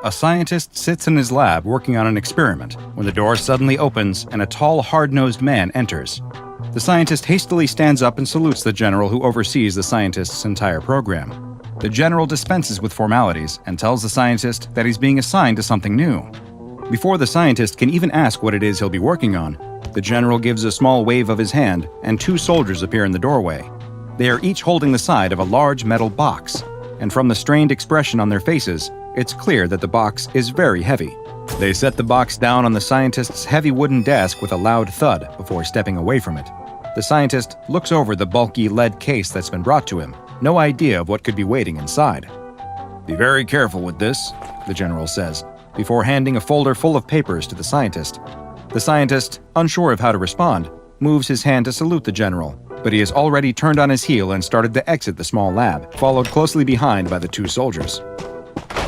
A scientist sits in his lab working on an experiment when the door suddenly opens and a tall, hard-nosed man enters. The scientist hastily stands up and salutes the general who oversees the scientist's entire program. The general dispenses with formalities and tells the scientist that he's being assigned to something new. Before the scientist can even ask what it is he'll be working on, the general gives a small wave of his hand and 2 soldiers appear in the doorway. They are each holding the side of a large metal box, and from the strained expression on their faces, it's clear that the box is very heavy. They set the box down on the scientist's heavy wooden desk with a loud thud before stepping away from it. The scientist looks over the bulky lead case that's been brought to him, no idea of what could be waiting inside. "Be very careful with this," the general says, before handing a folder full of papers to the scientist. The scientist, unsure of how to respond, moves his hand to salute the general, but he has already turned on his heel and started to exit the small lab, followed closely behind by the 2 soldiers.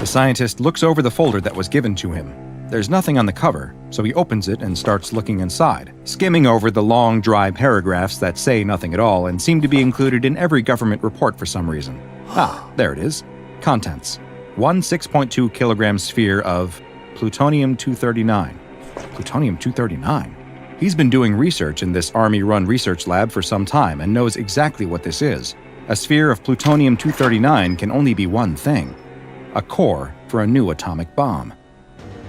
The scientist looks over the folder that was given to him. There's nothing on the cover, so he opens it and starts looking inside, skimming over the long, dry paragraphs that say nothing at all and seem to be included in every government report for some reason. Ah, there it is. Contents. 1 6.2 kilogram sphere of plutonium-239. Plutonium-239? He's been doing research in this Army-run research lab for some time and knows exactly what this is. A sphere of plutonium-239 can only be one thing: a core for a new atomic bomb.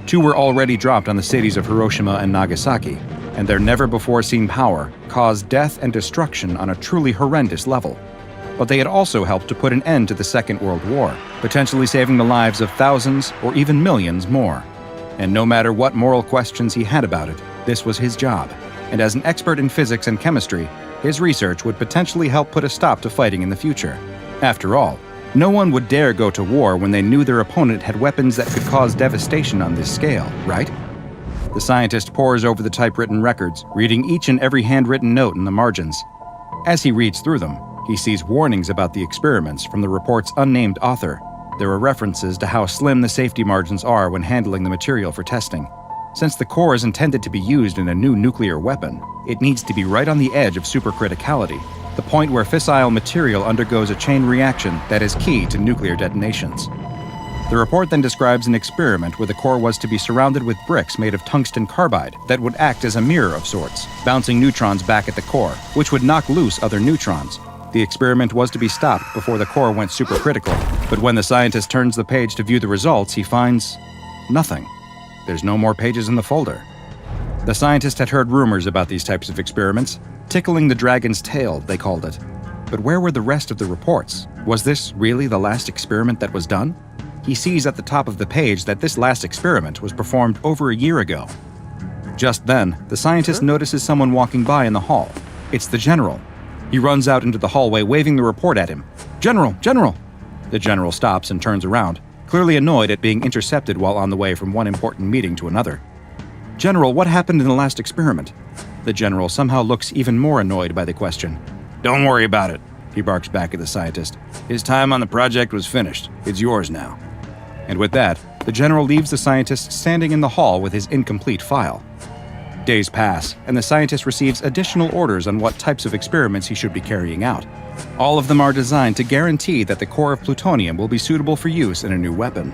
2 were already dropped on the cities of Hiroshima and Nagasaki, and their never-before-seen power caused death and destruction on a truly horrendous level. But they had also helped to put an end to the Second World War, potentially saving the lives of thousands or even millions more. And no matter what moral questions he had about it, this was his job. And as an expert in physics and chemistry, his research would potentially help put a stop to fighting in the future. After all, no one would dare go to war when they knew their opponent had weapons that could cause devastation on this scale, right? The scientist pores over the typewritten records, reading each and every handwritten note in the margins. As he reads through them, he sees warnings about the experiments from the report's unnamed author. There are references to how slim the safety margins are when handling the material for testing. Since the core is intended to be used in a new nuclear weapon, it needs to be right on the edge of supercriticality, the point where fissile material undergoes a chain reaction that is key to nuclear detonations. The report then describes an experiment where the core was to be surrounded with bricks made of tungsten carbide that would act as a mirror of sorts, bouncing neutrons back at the core, which would knock loose other neutrons. The experiment was to be stopped before the core went supercritical, but when the scientist turns the page to view the results, he finds nothing. There's no more pages in the folder. The scientist had heard rumors about these types of experiments. Tickling the dragon's tail, they called it. But where were the rest of the reports? Was this really the last experiment that was done? He sees at the top of the page that this last experiment was performed over a year ago. Just then, the scientist notices someone walking by in the hall. It's the general. He runs out into the hallway, waving the report at him. "General! General!" The general stops and turns around, clearly annoyed at being intercepted while on the way from one important meeting to another. "General, what happened in the last experiment?" The general somehow looks even more annoyed by the question. "Don't worry about it," he barks back at the scientist. "His time on the project was finished. It's yours now." And with that, the general leaves the scientist standing in the hall with his incomplete file. Days pass, and the scientist receives additional orders on what types of experiments he should be carrying out. All of them are designed to guarantee that the core of plutonium will be suitable for use in a new weapon.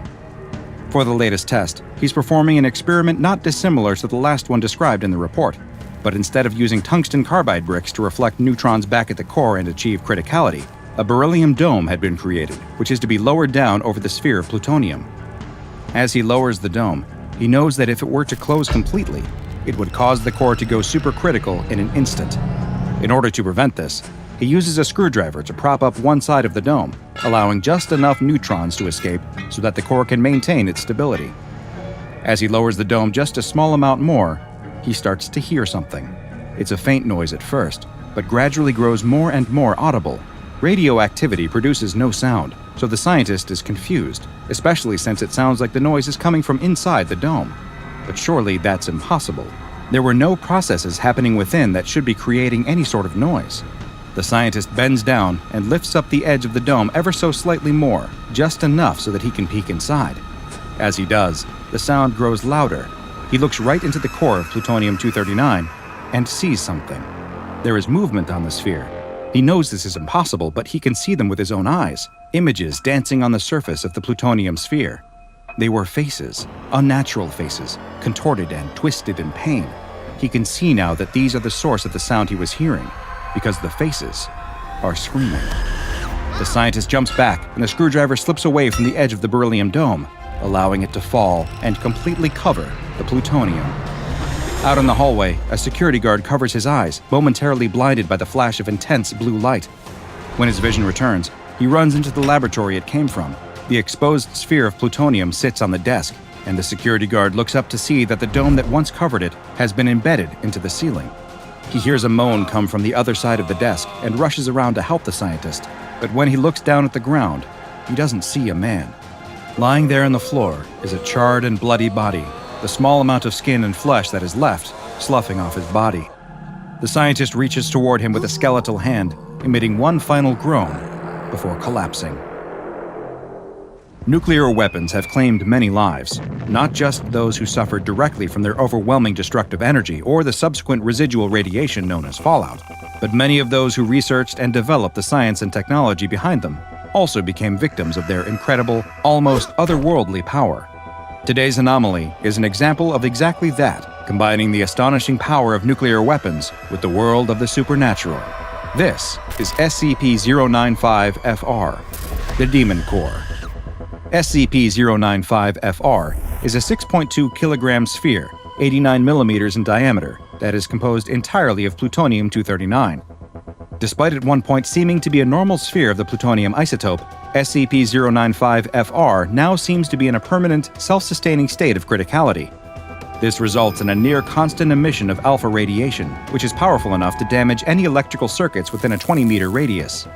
For the latest test, he's performing an experiment not dissimilar to the last one described in the report, but instead of using tungsten carbide bricks to reflect neutrons back at the core and achieve criticality, a beryllium dome had been created, which is to be lowered down over the sphere of plutonium. As he lowers the dome, he knows that if it were to close completely, it would cause the core to go supercritical in an instant. In order to prevent this, he uses a screwdriver to prop up one side of the dome, allowing just enough neutrons to escape so that the core can maintain its stability. As he lowers the dome just a small amount more, he starts to hear something. It's a faint noise at first, but gradually grows more and more audible. Radioactivity produces no sound, so the scientist is confused, especially since it sounds like the noise is coming from inside the dome. But surely that's impossible. There were no processes happening within that should be creating any sort of noise. The scientist bends down and lifts up the edge of the dome ever so slightly more, just enough so that he can peek inside. As he does, the sound grows louder. He looks right into the core of plutonium-239 and sees something. There is movement on the sphere. He knows this is impossible, but he can see them with his own eyes, images dancing on the surface of the plutonium sphere. They were faces, unnatural faces, contorted and twisted in pain. He can see now that these are the source of the sound he was hearing, because the faces are screaming. The scientist jumps back, and the screwdriver slips away from the edge of the beryllium dome, allowing it to fall and completely cover the plutonium. Out in the hallway, a security guard covers his eyes, momentarily blinded by the flash of intense blue light. When his vision returns, he runs into the laboratory it came from. The exposed sphere of plutonium sits on the desk, and the security guard looks up to see that the dome that once covered it has been embedded into the ceiling. He hears a moan come from the other side of the desk and rushes around to help the scientist. But when he looks down at the ground, he doesn't see a man. Lying there on the floor is a charred and bloody body, the small amount of skin and flesh that is left sloughing off his body. The scientist reaches toward him with a skeletal hand, emitting one final groan before collapsing. Nuclear weapons have claimed many lives, not just those who suffered directly from their overwhelming destructive energy or the subsequent residual radiation known as fallout, but many of those who researched and developed the science and technology behind them also became victims of their incredible, almost otherworldly power. Today's Anomaly is an example of exactly that, combining the astonishing power of nuclear weapons with the world of the supernatural. This is SCP-095-FR, the Demon Core. SCP-095-FR is a 6.2 kilogram sphere, 89 millimeters in diameter, that is composed entirely of plutonium-239. Despite at one point seeming to be a normal sphere of the plutonium isotope, SCP-095-FR now seems to be in a permanent, self-sustaining state of criticality. This results in a near-constant emission of alpha radiation, which is powerful enough to damage any electrical circuits within a 20-meter radius.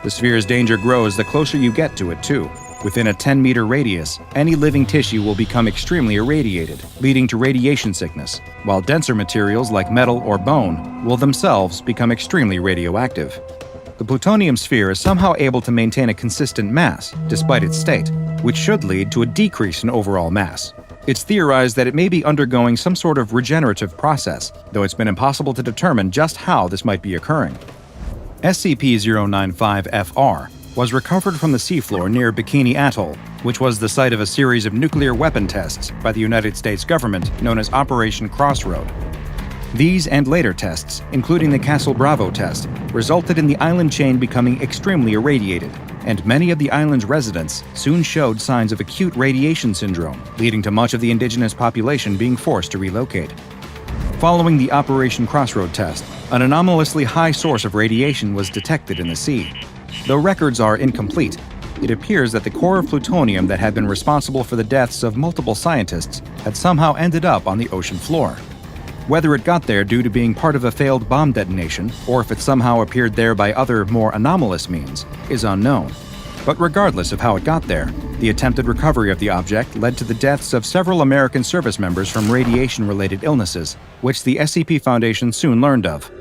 The sphere's danger grows the closer you get to it, too. Within a 10-meter radius, any living tissue will become extremely irradiated, leading to radiation sickness, while denser materials like metal or bone will themselves become extremely radioactive. The plutonium sphere is somehow able to maintain a consistent mass, despite its state, which should lead to a decrease in overall mass. It's theorized that it may be undergoing some sort of regenerative process, though it's been impossible to determine just how this might be occurring. SCP-095-FR was recovered from the seafloor near Bikini Atoll, which was the site of a series of nuclear weapon tests by the United States government known as Operation Crossroad. These and later tests, including the Castle Bravo test, resulted in the island chain becoming extremely irradiated, and many of the island's residents soon showed signs of acute radiation syndrome, leading to much of the indigenous population being forced to relocate. Following the Operation Crossroad test, an anomalously high source of radiation was detected in the sea. Though records are incomplete, it appears that the core of plutonium that had been responsible for the deaths of multiple scientists had somehow ended up on the ocean floor. Whether it got there due to being part of a failed bomb detonation, or if it somehow appeared there by other, more anomalous means, is unknown. But regardless of how it got there, the attempted recovery of the object led to the deaths of several American service members from radiation-related illnesses, which the SCP Foundation soon learned of.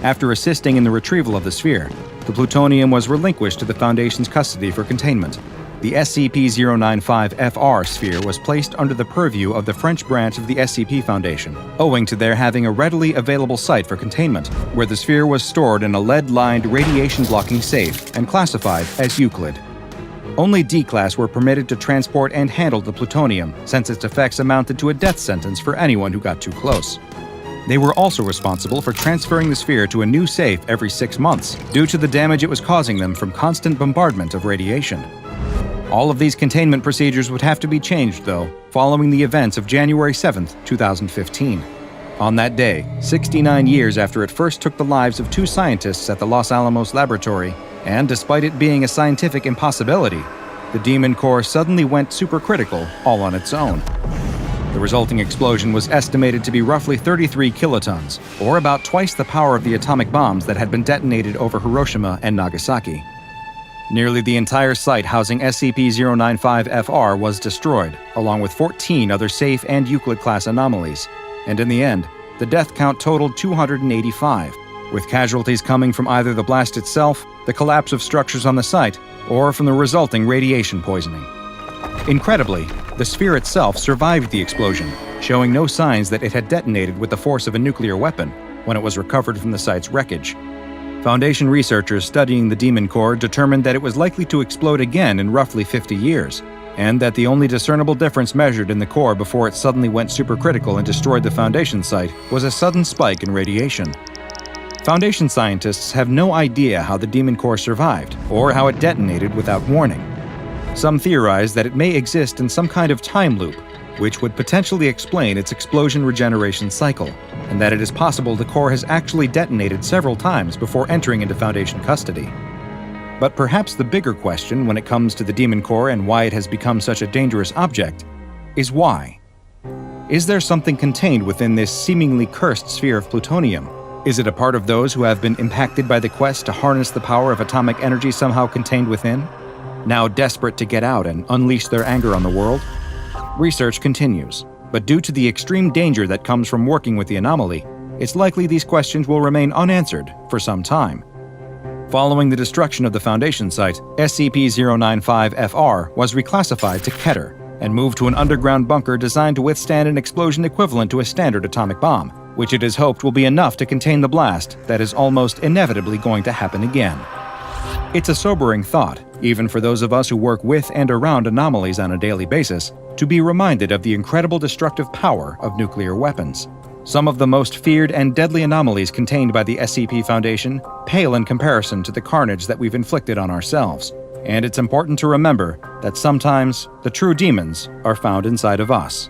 After assisting in the retrieval of the sphere, the plutonium was relinquished to the Foundation's custody for containment. The SCP-095-FR sphere was placed under the purview of the French branch of the SCP Foundation, owing to their having a readily available site for containment, where the sphere was stored in a lead-lined radiation-blocking safe and classified as Euclid. Only D-Class were permitted to transport and handle the plutonium, since its effects amounted to a death sentence for anyone who got too close. They were also responsible for transferring the sphere to a new safe every 6 months, due to the damage it was causing them from constant bombardment of radiation. All of these containment procedures would have to be changed, though, following the events of January 7, 2015. On that day, 69 years after it first took the lives of 2 scientists at the Los Alamos laboratory, and despite it being a scientific impossibility, the Demon Core suddenly went supercritical all on its own. The resulting explosion was estimated to be roughly 33 kilotons, or about twice the power of the atomic bombs that had been detonated over Hiroshima and Nagasaki. Nearly the entire site housing SCP-095-FR was destroyed, along with 14 other safe and Euclid-class anomalies, and in the end, the death count totaled 285, with casualties coming from either the blast itself, the collapse of structures on the site, or from the resulting radiation poisoning. Incredibly, the sphere itself survived the explosion, showing no signs that it had detonated with the force of a nuclear weapon when it was recovered from the site's wreckage. Foundation researchers studying the Demon Core determined that it was likely to explode again in roughly 50 years, and that the only discernible difference measured in the core before it suddenly went supercritical and destroyed the Foundation site was a sudden spike in radiation. Foundation scientists have no idea how the demon core survived, or how it detonated without warning. Some theorize that it may exist in some kind of time loop, which would potentially explain its explosion regeneration cycle, and that it is possible the core has actually detonated several times before entering into Foundation custody. But perhaps the bigger question when it comes to the demon core and why it has become such a dangerous object is why. Is there something contained within this seemingly cursed sphere of plutonium? Is it a part of those who have been impacted by the quest to harness the power of atomic energy somehow contained within, now desperate to get out and unleash their anger on the world? Research continues, but due to the extreme danger that comes from working with the Anomaly, it's likely these questions will remain unanswered for some time. Following the destruction of the Foundation site, SCP-095-FR was reclassified to Keter and moved to an underground bunker designed to withstand an explosion equivalent to a standard atomic bomb, which it is hoped will be enough to contain the blast that is almost inevitably going to happen again. It's a sobering thought, even for those of us who work with and around anomalies on a daily basis, to be reminded of the incredible destructive power of nuclear weapons. Some of the most feared and deadly anomalies contained by the SCP Foundation pale in comparison to the carnage that we've inflicted on ourselves, and it's important to remember that sometimes the true demons are found inside of us.